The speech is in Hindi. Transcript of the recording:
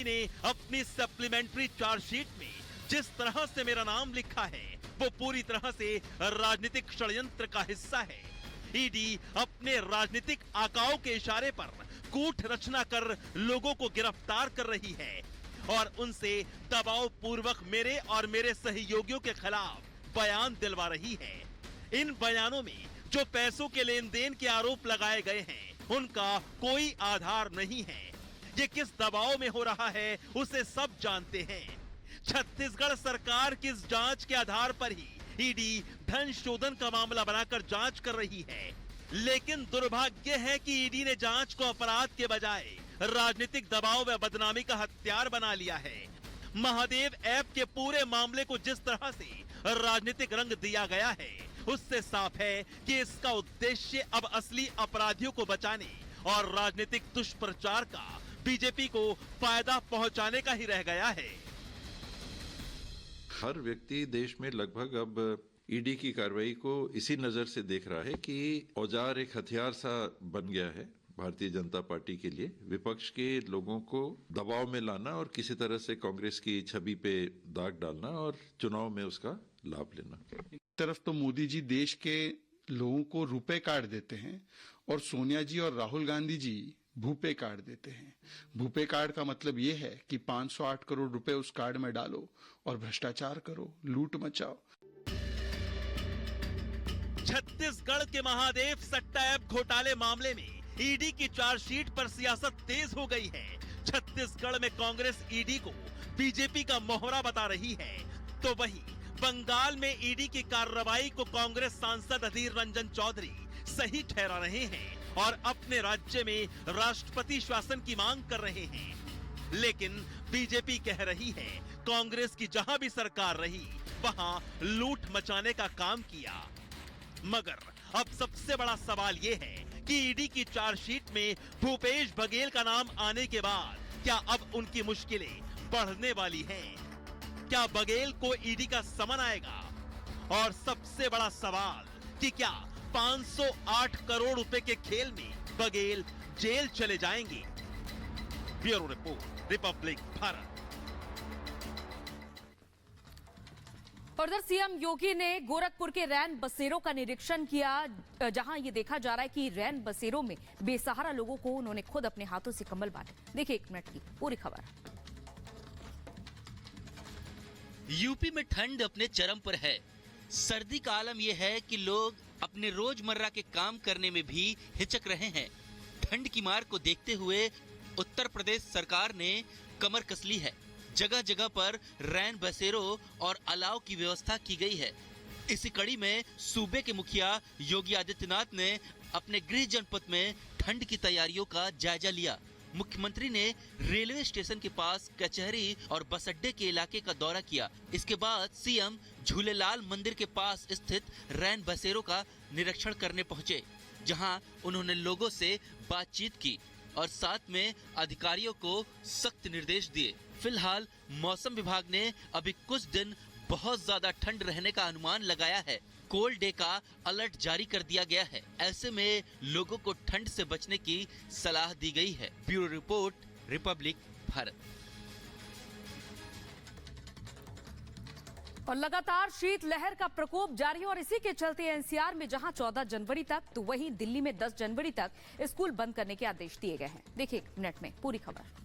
ने अपनी सप्लीमेंट्री चार्जशीट में जिस तरह से मेरा नाम लिखा है वो पूरी तरह से राजनीतिक षड्यंत्र का हिस्सा है। ईडी अपने राजनीतिक आकाओं के इशारे पर कूट रचना कर लोगों को गिरफ्तार कर रही है और उनसे दबाव पूर्वक मेरे और मेरे सहयोगियों के खिलाफ बयान दिलवा रही है। इन बयानों में जो पैसों के लेन देन के आरोप लगाए गए हैं उनका कोई आधार नहीं है। ये किस दबाव में हो रहा है उसे सब जानते हैं। छत्तीसगढ़ सरकार की इस जांच के आधार पर ही ईडी धन शोधन का मामला बनाकर जांच कर रही है। लेकिन दुर्भाग्य है कि ईडी ने जांच को अपराध के बजाय राजनीतिक दबाव व बदनामी का हथियार बना लिया है। महादेव ऐप के पूरे मामले को जिस तरह से राजनीतिक रंग दिया गया है उससे साफ है कि इसका उद्देश्य अब असली अपराधियों को बचाने और राजनीतिक दुष्प्रचार का बीजेपी को फायदा पहुंचाने का ही रह गया है। हर व्यक्ति देश में लगभग अब ईडी की कार्रवाई को इसी नजर से देख रहा है कि औजार एक हथियार सा बन गया है भारतीय जनता पार्टी के लिए, विपक्ष के लोगों को दबाव में लाना और किसी तरह से कांग्रेस की छवि पे दाग डालना और चुनाव में उसका लाभ लेना। एक तरफ तो मोदी जी देश के लोगों को रुपए कार्ड देते हैं और सोनिया जी और राहुल गांधी जी भूपे कार्ड देते हैं। भूपे कार्ड का मतलब ये है कि 508 करोड़ रुपए उस कार्ड में डालो और भ्रष्टाचार करो, लूट मचाओ। छत्तीसगढ़ के महादेव सट्टा ऐप घोटाले मामले में ईडी की चार्जशीट पर सियासत तेज हो गई है। छत्तीसगढ़ में कांग्रेस ईडी को बीजेपी का मोहरा बता रही है, तो वहीं बंगाल में ईडी की कार्रवाई को कांग्रेस सांसद अधीर रंजन चौधरी सही ठहरा रहे हैं और अपने राज्य में राष्ट्रपति शासन की मांग कर रहे हैं। लेकिन बीजेपी कह रही है कांग्रेस की जहां भी सरकार रही वहां लूट मचाने का काम किया। मगर अब सबसे बड़ा सवाल यह है कि ईडी की चार्जशीट में भूपेश बघेल का नाम आने के बाद क्या अब उनकी मुश्किलें बढ़ने वाली हैं? क्या बघेल को ईडी का समन आएगा? और सबसे बड़ा सवाल कि क्या 508 करोड़ रुपए के खेल में बघेल जेल चले जाएंगे? Bureau report, Republic Bharat. उधर सीएम योगी ने गोरखपुर के रैन बसेरों का निरीक्षण किया, जहां ये देखा जा रहा है कि रैन बसेरों में बेसहारा लोगों को उन्होंने खुद अपने हाथों से कंबल बांटे। देखिए 1 मिनट की पूरी खबर। यूपी में ठंड अपने चरम पर है। सर्दी का आलम यह है कि लोग अपने रोजमर्रा के काम करने में भी हिचक रहे हैं। ठंड की मार को देखते हुए उत्तर प्रदेश सरकार ने कमर कस ली है। जगह जगह पर रैन बसेरों और अलाव की व्यवस्था की गई है। इसी कड़ी में सूबे के मुखिया योगी आदित्यनाथ ने अपने गृह जनपद में ठंड की तैयारियों का जायजा लिया। मुख्यमंत्री ने रेलवे स्टेशन के पास कचहरी और बस अड्डे के इलाके का दौरा किया। इसके बाद सीएम झूलेलाल मंदिर के पास स्थित रैन बसेरों का निरीक्षण करने पहुंचे, जहां उन्होंने लोगों से बातचीत की और साथ में अधिकारियों को सख्त निर्देश दिए। फिलहाल मौसम विभाग ने अभी कुछ दिन बहुत ज्यादा ठंड रहने का अनुमान लगाया है। कोल्ड डे का अलर्ट जारी कर दिया गया है। ऐसे में लोगों को ठंड से बचने की सलाह दी गई है। Bureau report, Republic Bharat. और लगातार शीतलहर का प्रकोप जारी है और इसी के चलते एनसीआर में जहां 14 जनवरी तक तो वहीं दिल्ली में 10 जनवरी तक स्कूल बंद करने के आदेश दिए गए हैं। देखिए 1 मिनट में पूरी खबर।